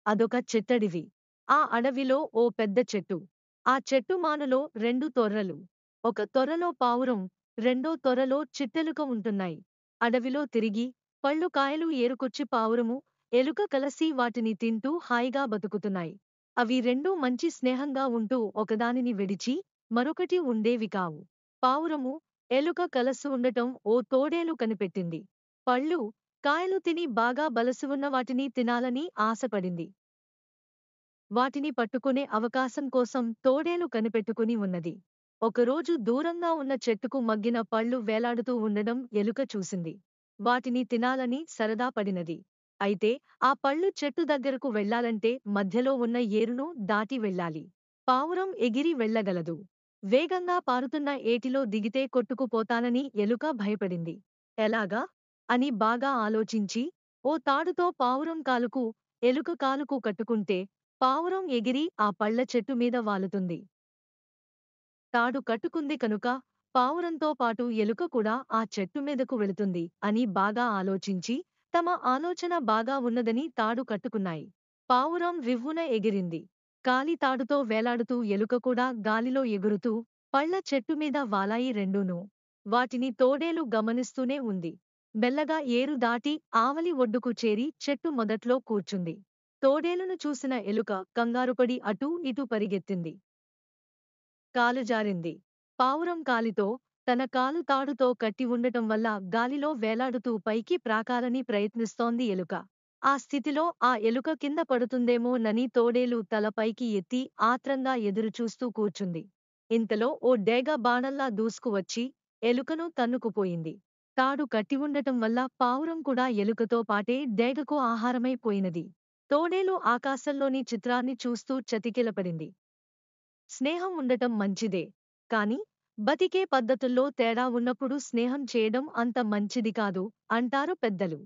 అదొక చిత్తడివి. ఆ అడవిలో ఓ పెద్ద చెట్టు. ఆ చెట్టు మానులో రెండు తొర్రలు. ఒక తొర్రలో పావురం, రెండో తొర్రలో చిట్టెలుక ఉంటున్నాయి. అడవిలో తిరిగి, పళ్ళు కాయలు ఏరుకొచ్చి పావురము, ఎలుక కలసి వాటిని తింటూ హాయిగా బతుకుతున్నాయి. అవి రెండూ మంచి స్నేహంగా ఉంటూ ఒకదానిని విడిచి, మరొకటి ఉండేవి కావు. పావురము, ఎలుక కలసి ఉండటం ఓ తోడేలు కనిపెట్టింది. పళ్ళు, కాయలు తిని బాగా బలసున్న వాటిని తినాలని ఆశపడింది. వాటిని పట్టుకునే అవకాశం కోసం తోడేలు కనిపెట్టుకుని ఉన్నది. ఒకరోజు దూరంగా ఉన్న చెట్టుకు మగ్గిన పళ్ళు వేలాడుతూ ఉండడం ఎలుక చూసింది. వాటిని తినాలని సరదా పడినది. అయితే ఆ పళ్ళు చెట్టు దగ్గరకు వెళ్ళాలంటే మధ్యలో ఉన్న ఏరును దాటి వెళ్ళాలి. పావురం ఎగిరి వెళ్ళగలదు. వేగంగా పారుతున్న ఏటిలో దిగితే కొట్టుకుపోతానని ఎలుక భయపడింది. ఎలాగా? అని బాగా ఆలోచించి, ఓ తాడుతో పావురం కాలుకు, ఎలుక కాలుకు కట్టుకుంటే పావురం ఎగిరి ఆ పళ్ళ చెట్టు మీద వాలుతుంది. తాడు కట్టుకుంది కనుక పావురంతో పాటు ఎలుక కూడా ఆ చెట్టు మీదకు వెళుతుంది అని బాగా ఆలోచించి, తమ ఆలోచన బాగా ఉన్నదని తాడు కట్టుకున్నాయి. పావురం రివ్వున ఎగిరింది. కాలి తాడుతో వేలాడుతూ ఎలుక కూడా గాలిలో ఎగురుతూ పళ్ళ చెట్టు మీద వాలాయి రెండూనూ. వాటిని తోడేలు గమనిస్తూనే ఉంది. మెల్లగా ఏరు దాటి ఆవలి ఒడ్డుకు చేరి చెట్టు మొదట్లో కూర్చుంది. తోడేలును చూసిన ఎలుక కంగారుపడి అటూ ఇటూ పరిగెత్తింది. కాలు జారింది. పావురం కాలితో, తన కాలు తాడుతో కట్టి ఉండటం వల్ల గాలిలో వేలాడుతూ పైకి ప్రాకాలని ప్రయత్నిస్తోంది ఎలుక. ఆ స్థితిలో ఆ ఎలుక కింద పడుతుందేమోనని తోడేలు తల పైకి ఎత్తి ఆత్రంగా ఎదురుచూస్తూ కూర్చుంది. ఇంతలో ఓ డేగ బాణంలా దూసుకువచ్చి ఎలుకను తన్నుకుపోయింది. తాడు కట్టి ఉండటం వల్ల పావురం కూడా ఎలుకతో పాటే డేగకు ఆహారమైపోయినది. తోడేలు ఆకాశంలోని చిత్రాన్ని చూస్తూ చతికిలపడింది. స్నేహం ఉండటం మంచిదే. కాని, బతికే పద్ధతుల్లో తేడా ఉన్నప్పుడు స్నేహం చేయడం అంత మంచిది కాదు అంటారు పెద్దలు.